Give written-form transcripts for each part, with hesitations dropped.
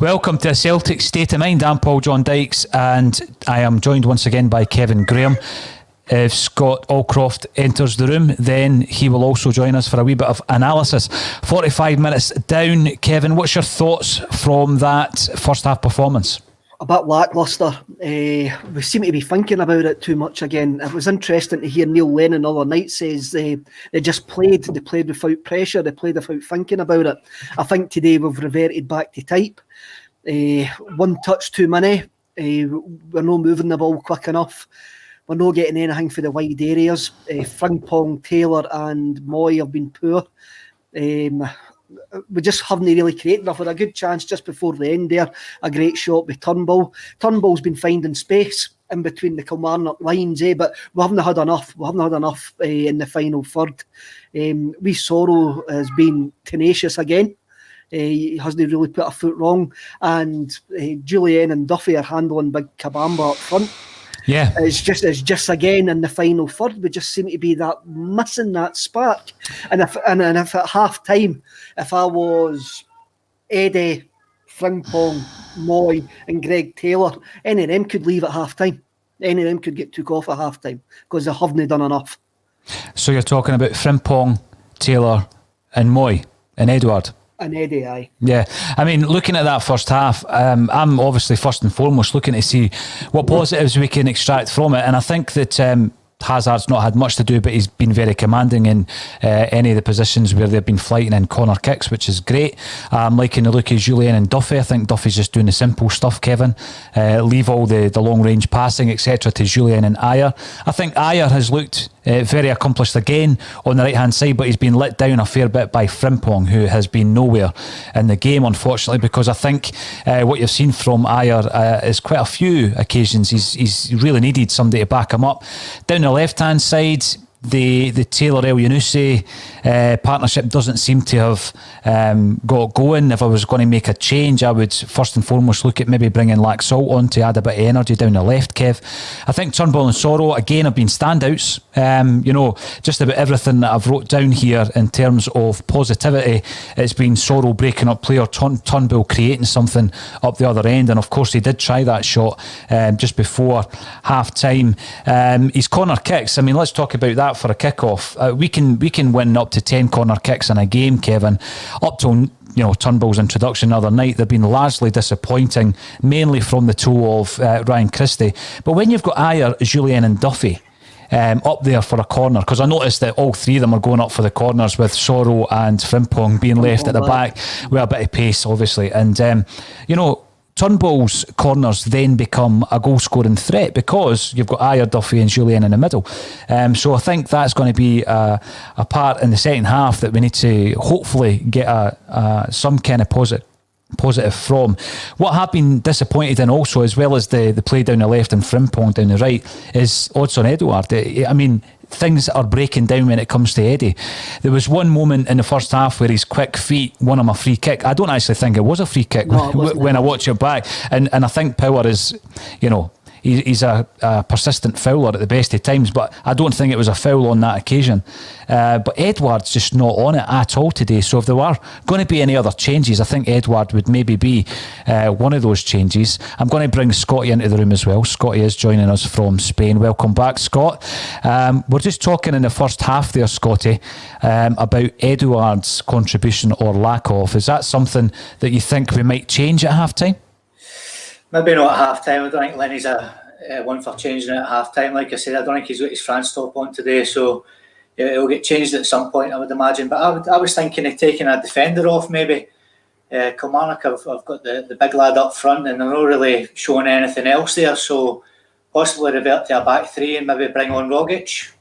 Welcome to Celtic State of Mind. I'm Paul John Dykes and I am joined once again by Kevin Graham. If Scott Allcroft enters the room, then he will also join us for a wee bit of analysis. 45 minutes down. Kevin, what's your thoughts from that first half performance? A bit lacklustre. We seem to be thinking about it too much again. It was interesting to hear Neil Lennon the other night says they just played. They played without pressure. They played without thinking about it. I think today we've reverted back to type. One touch too many. We're not moving the ball quick enough. We're not getting anything for the wide areas. Frimpong, Taylor and Moy have been poor. We just haven't really created enough. We had a good chance just before the end there. A great shot with Turnbull. Turnbull's been finding space in between the Kilmarnock lines, but we haven't had enough. We haven't had enough in the final third. Wee Sorrow has been tenacious again. He hasn't really put a foot wrong. And Julian and Duffy are handling big Kabamba up front. Yeah, it's just again in the final third we just seem to be that missing that spark. And if at half time, if I was Eddie, Frimpong, Moy, and Greg Taylor, any of them could leave at half time. Any of them could get took off at half time because they haven't done enough. So you're talking about Frimpong, Taylor, and Moy and Edward. And Eddie, aye. Yeah, I mean, looking at that first half, I'm obviously first and foremost looking to see what positives we can extract from it, and I think that Hazard's not had much to do, but he's been very commanding in any of the positions where they've been flighting in corner kicks, which is great. I'm liking the look of Julian and Duffy. I think Duffy's just doing the simple stuff, Kevin. Leave all the long range passing, etc., to Julian and Ayer. I think Ayer has looked very accomplished again on the right hand side, but he's been let down a fair bit by Frimpong, who has been nowhere in the game, unfortunately, because I think what you've seen from Ayer is quite a few occasions he's really needed somebody to back him up. Down the left hand side, the Taylor El Yunusi partnership doesn't seem to have got going. If I was going to make a change, I would first and foremost look at maybe bringing Laxalt on to add a bit of energy down the left, Kev. I think Turnbull and Sorrow again have been standouts. Just about everything that I've wrote down here in terms of positivity, it's been Sorrow breaking up play or Turnbull creating something up the other end, and of course he did try that shot just before half time. His corner kicks, I mean, let's talk about that for a kick-off. We can win up to 10 corner kicks in a game, Kevin. Up till Turnbull's introduction the other night, they've been largely disappointing, mainly from the toe of Ryan Christie. But when you've got Ayer, Julian and Duffy up there for a corner, because I noticed that all three of them are going up for the corners, with Sorrow and Frimpong being left at the back with a bit of pace, obviously. And Turnbull's corners then become a goal-scoring threat because you've got Ayer, Duffy and Julian in the middle. So I think that's going to be a part in the second half that we need to hopefully get some kind of positive from. What I've been disappointed in also, as well as the play down the left and Frimpong down the right, is Odsonne Edouard. I mean, things are breaking down when it comes to Eddie. There was one moment in the first half where his quick feet won him a free kick. I don't actually think it was a free kick when I watch it back, and I think Power is, he's a persistent fouler at the best of times, but I don't think it was a foul on that occasion. But Edward's just not on it at all today. So if there were going to be any other changes, I think Edward would maybe be one of those changes. I'm going to bring Scotty into the room as well. Scotty is joining us from Spain. Welcome back, Scott. We're just talking in the first half there, Scotty, about Edward's contribution or lack of. Is that something that you think we might change at half time? Maybe not at half time. I don't think Lenny's one for changing it at half time. Like I said, I don't think he's got his France top on today, so it'll get changed at some point, I would imagine. But I was thinking of taking a defender off, maybe. Kilmarnock have got the big lad up front, and they're not really showing anything else there, so possibly revert to a back three and maybe bring on Rogic.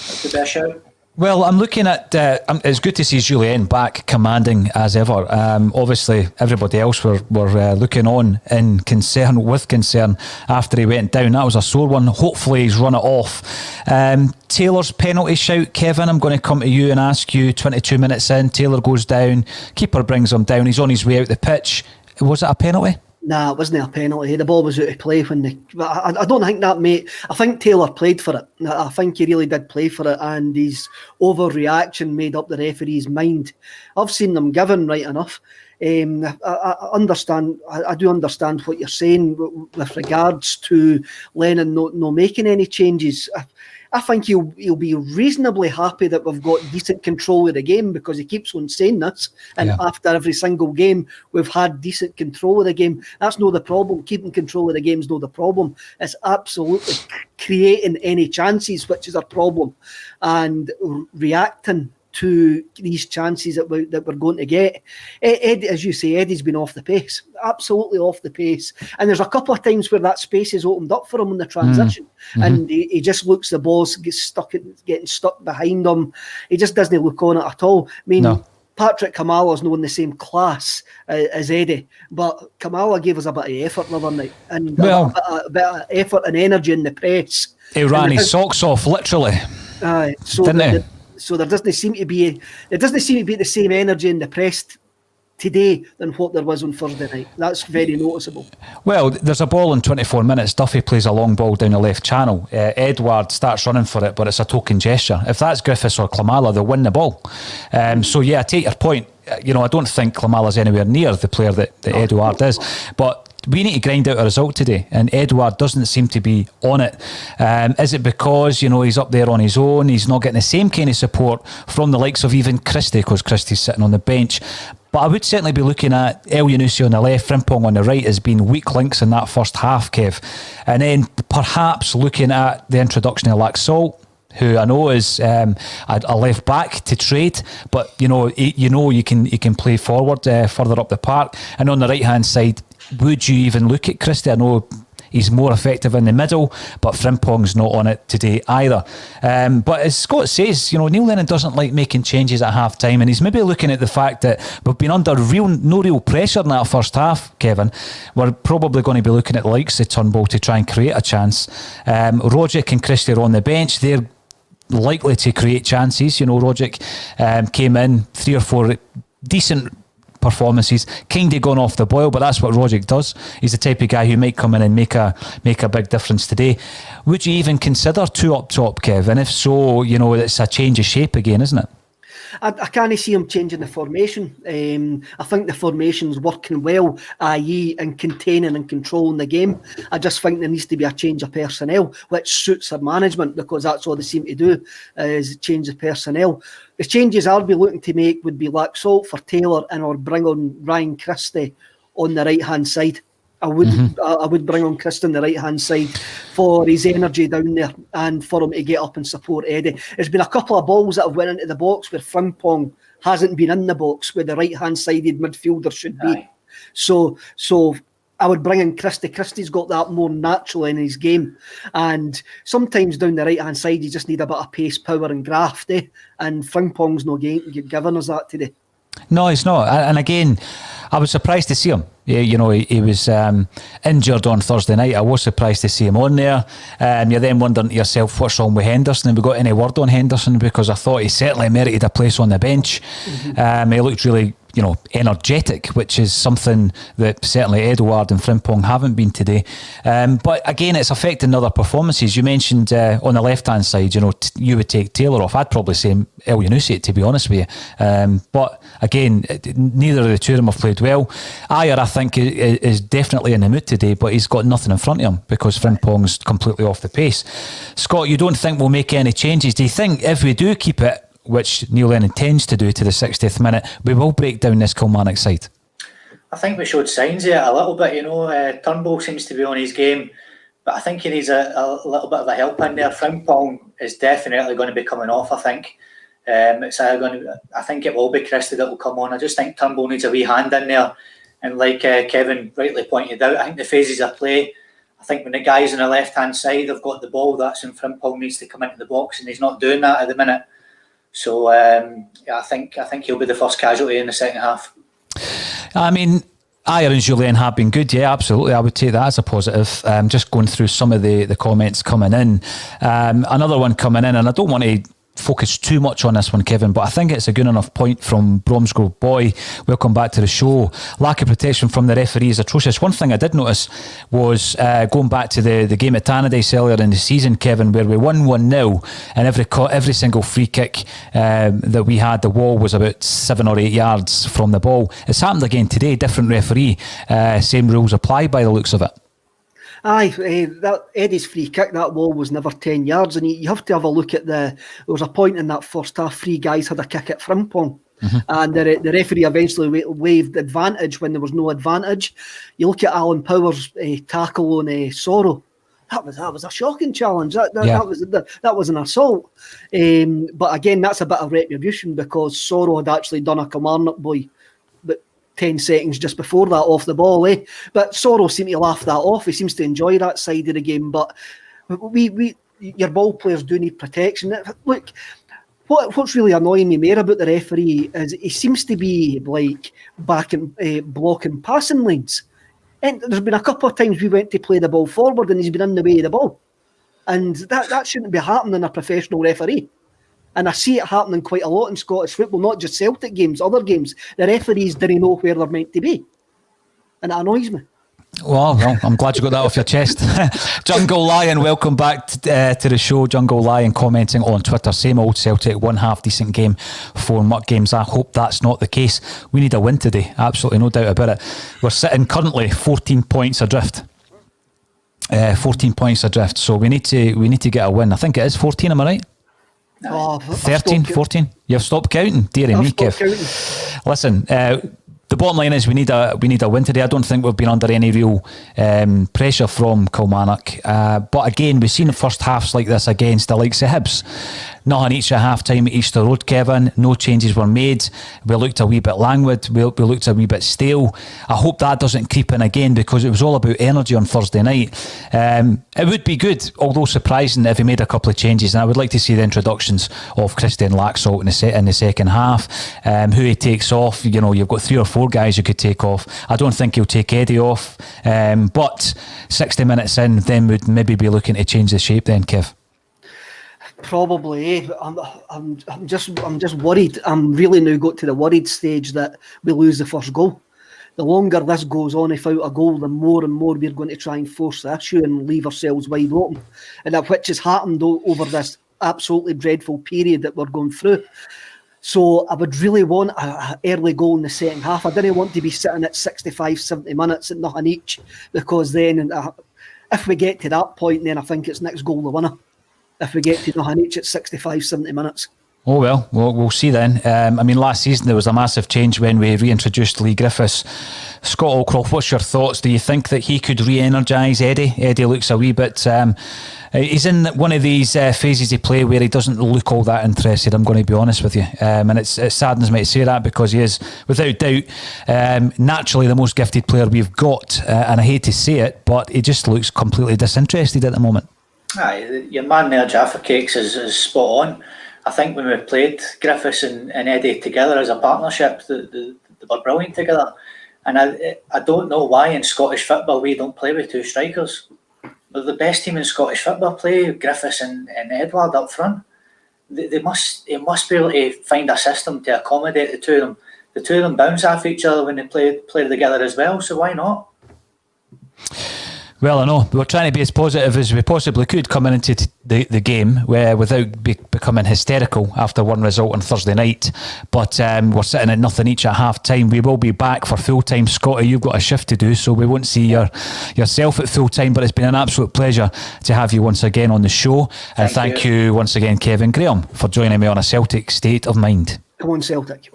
That could be a shout. Well, I'm looking at, it's good to see Julien back commanding as ever. Obviously, everybody else were looking on with concern after he went down. That was a sore one. Hopefully he's run it off. Taylor's penalty shout, Kevin, I'm going to come to you and ask you, 22 minutes in, Taylor goes down, keeper brings him down, he's on his way out the pitch. Was it a penalty? Nah, it wasn't a penalty. The ball was out of play I don't think that, mate. I think Taylor played for it. I think he really did play for it, and his overreaction made up the referee's mind. I've seen them given right enough. I understand. I do understand what you're saying with regards to Lennon not making any changes. I think he'll be reasonably happy that we've got decent control of the game, because he keeps on saying this. And after every single game, we've had decent control of the game. That's not the problem. Keeping control of the game's not the problem. It's absolutely creating any chances, which is a problem, and reacting to these chances that we're going to get. Ed, as you say, Eddie's been off the pace, absolutely off the pace. And there's a couple of times where that space is opened up for him in the transition, and he just looks, the balls getting stuck behind him. He just doesn't look on it at all. I mean, Patrick Kamala's not in the same class as Eddie, but Kamala gave us a bit of effort the other night, and a bit of effort and energy in the press. He ran his socks off, literally. Didn't he? So there doesn't seem to be the same energy in the press today than what there was on Thursday night. That's very noticeable. Well, there's a ball in 24 minutes. Duffy plays a long ball down the left channel. Edward starts running for it, but it's a token gesture. If that's Griffiths or Klimala, they'll win the ball. So yeah, I take your point. I don't think Klimala's anywhere near the player that Edward is, but we need to grind out a result today, and Edward doesn't seem to be on it. Is it because he's up there on his own, he's not getting the same kind of support from the likes of even Christie, because Christie's sitting on the bench? But I would certainly be looking at El Yunusi on the left, Frimpong on the right as being weak links in that first half, Kev. And then perhaps looking at the introduction of Laxalt, who I know is a left back to trade, but you can play forward further up the park. And on the right hand side, would you even look at Christie? I know he's more effective in the middle, but Frimpong's not on it today either. But as Scott says, Neil Lennon doesn't like making changes at half time, and he's maybe looking at the fact that we've been under no real pressure in that first half, Kevin. We're probably going to be looking at the likes of Turnbull to try and create a chance. Rogic and Christie are on the bench. They're likely to create chances. Rogic came in 3 or 4 decent performances, kind of gone off the boil, but that's what Rogic does. He's the type of guy who might come in and make a big difference today. Would you even consider 2 up top, Kev? And if so, it's a change of shape again, isn't it? I can't see him changing the formation. I think the formation's working well, i.e. in containing and controlling the game. I just think there needs to be a change of personnel, which suits their management, because that's all they seem to do, is change the personnel. The changes I'll be looking to make would be Laxalt for Taylor, and or bring on Ryan Christie on the right-hand side. I would bring on Christie on the right-hand side for his energy down there, and for him to get up and support Eddie. There's been a couple of balls that have went into the box where Frimpong hasn't been in the box, where the right-hand sided midfielder should be. So I would bring in Christie. Christie's got that more natural in his game, and sometimes down the right-hand side you just need a bit of pace, power and graft, and Frimpong's not giving us that today. No, he's not. And again, I was surprised to see him. He was injured on Thursday night. I was surprised to see him on there. You're then wondering to yourself, what's wrong with Henderson? Have we got any word on Henderson? Because I thought he certainly merited a place on the bench. He looked really energetic, which is something that certainly Edouard and Frimpong haven't been today. But again, it's affecting other performances. You mentioned on the left-hand side, you would take Taylor off. I'd probably say El Yunusi, to be honest with you. But again, neither of the two of them have played well. Ayer, I think, is definitely in the mood today, but he's got nothing in front of him because Frimpong's completely off the pace. Scott, you don't think we'll make any changes? Do you think if we do keep it, which Neil Lennon intends to do, to the 60th minute, we will break down this Kilmarnock side? I think we showed signs of it a little bit. Turnbull seems to be on his game, but I think he needs a little bit of a help in there. Frimpong is definitely going to be coming off, I think. I think it will be Christie that will come on. I just think Turnbull needs a wee hand in there. And like Kevin rightly pointed out, I think the phases of play, I think when the guys on the left-hand side have got the ball, that's when Frimpong needs to come into the box, and he's not doing that at the minute. So I think he'll be the first casualty in the second half. I mean, Ayer and Julien have been good, yeah, absolutely. I would take that as a positive. Just going through some of the comments coming in. Another one coming in, and I don't want to focus too much on this one, Kevin, but I think it's a good enough point from Bromsgrove Boy. Welcome back to the show. Lack of protection from the referee is atrocious. One thing I did notice was going back to the game at Tannadice earlier in the season, Kevin, where we won 1-0 and every single free kick that we had, the wall was about 7 or 8 yards from the ball. It's happened again today, different referee, same rules apply by the looks of it. Aye, that Eddie's free kick, that wall was never 10 yards, and you have to have a look at there was a point in that first half, 3 guys had a kick at Frimpong, and the referee eventually waved advantage when there was no advantage. You look at Alan Power's tackle on Sorrow, that was a shocking challenge. That was an assault. But again, that's a bit of retribution because Sorrow had actually done a Kilmarnock boy 10 seconds just before that off the ball, But Sorrow seemed to laugh that off. He seems to enjoy that side of the game. But your ball players do need protection. Look, what's really annoying me more about the referee is he seems to be like back and blocking passing lanes. And there's been a couple of times we went to play the ball forward and he's been in the way of the ball. And that shouldn't be happening in a professional referee. And I see it happening quite a lot in Scottish football, not just Celtic games, other games. The referees didn't know where they're meant to be. And it annoys me. Well, I'm glad you got that off your chest. Jungle Lion, welcome back to the show. Jungle Lion commenting on Twitter. Same old Celtic, one half decent game, 4 muck games. I hope that's not the case. We need a win today, absolutely no doubt about it. We're sitting currently 14 points adrift. 14 points adrift, so we need to get a win. I think it is 14, am I right? Oh, 13, 14. You've stopped counting, dearie me, Kev. Listen, the bottom line is we need a win today. I don't think we've been under any real pressure from Kilmarnock. But again, we've seen the first halves like this against the likes of Hibs. Nothing each at half time at Easter Road, Kevin. No changes were made. We looked a wee bit languid. We looked a wee bit stale. I hope that doesn't creep in again because it was all about energy on Thursday night. It would be good, although surprising, if he made a couple of changes. And I would like to see the introductions of Christian Laxalt in the second half. Who he takes off. You know, you've got 3 or 4 guys you could take off. I don't think he'll take Eddie off. But 60 minutes in, then would maybe be looking to change the shape then, Kev. Probably. I'm just worried. I'm really now got to the worried stage that we lose the first goal. The longer this goes on without a goal, the more and more we're going to try and force the issue and leave ourselves wide open. And that which has happened over this absolutely dreadful period that we're going through. So I would really want an early goal in the second half. I didn't want to be sitting at 65, 70 minutes at nothing each, because then if we get to that point, then I think it's next goal the winner. If we get to nothing each at 65, 70 minutes. Oh, well, we'll see then. I mean, last season there was a massive change when we reintroduced Lee Griffiths. Scott Allcroft, what's your thoughts? Do you think that he could re-energise Eddie? Eddie looks a wee bit... he's in one of these phases of play where he doesn't look all that interested, I'm going to be honest with you. And it saddens me to say that because he is, without doubt, naturally the most gifted player we've got. And I hate to say it, but he just looks completely disinterested at the moment. Aye, your man there, Jaffa Cakes, is spot on. I think when we played Griffiths and Eddie together as a partnership, they were brilliant together. And I don't know why in Scottish football we don't play with 2 strikers. We're the best team in Scottish football, play Griffiths and Edward up front. They must be able to find a system to accommodate the two of them. The two of them bounce off each other when they play together as well, so why not? Well, I know. We're trying to be as positive as we possibly could coming into the game without becoming hysterical after one result on Thursday night. But we're sitting at nothing each at half time. We will be back for full time. Scotty, you've got a shift to do, so we won't see yourself at full time. But it's been an absolute pleasure to have you once again on the show. And thank you once again, Kevin Graham, for joining me on A Celtic State of Mind. Come on, Celtic.